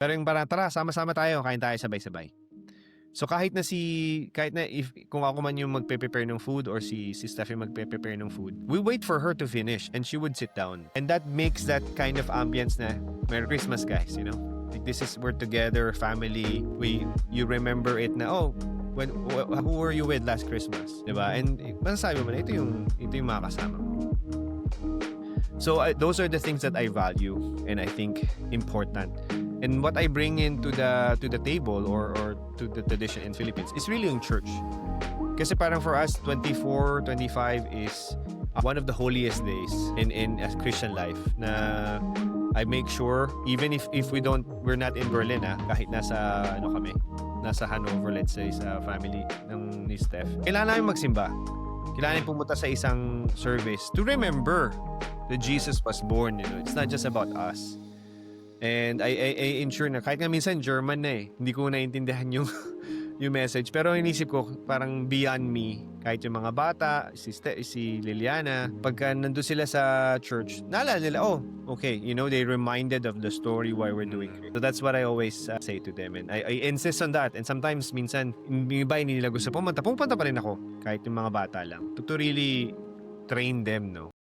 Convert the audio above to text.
Pero yung parang, tara, sama-sama tayo, kain tayo sabay-sabay. So kahit na if kung ako man yung magpe-prepare ng food or si Steffi magpe-prepare ng food, we wait for her to finish and she would sit down. And that makes that kind of ambience na Merry Christmas, guys, you know? Like, this is, we're together, family. You remember it na, oh, who were you with last Christmas? Diba? And masasabi mo na, ito yung mga kasama mo. So those are the things that I value and I think important. And what I bring into the table or to the tradition in Philippines is really yung church. Kasi parang for us, 24, 25 is one of the holiest days in a Christian life na I make sure, even if we're not in Berlin, kahit nasa Hanover, let's say, sa family ni Steph, kailangan namin magsimba. Kailangan pumunta sa isang service to remember that Jesus was born. You know, it's not just about us. And I ensure na kahit nga minsan German na hindi ko naiintindihan yung message. Pero inisip ko parang beyond me, kahit yung mga bata, si Liliana, pagka nandun sila sa church, naalala nila, oh, okay, you know, they reminded of the story why we're doing it. So that's what I always say to them. And I insist on that. And sometimes, minsan, yung iba hindi nila gusto pumunta pa rin ako, kahit yung mga bata lang. To really train them, no?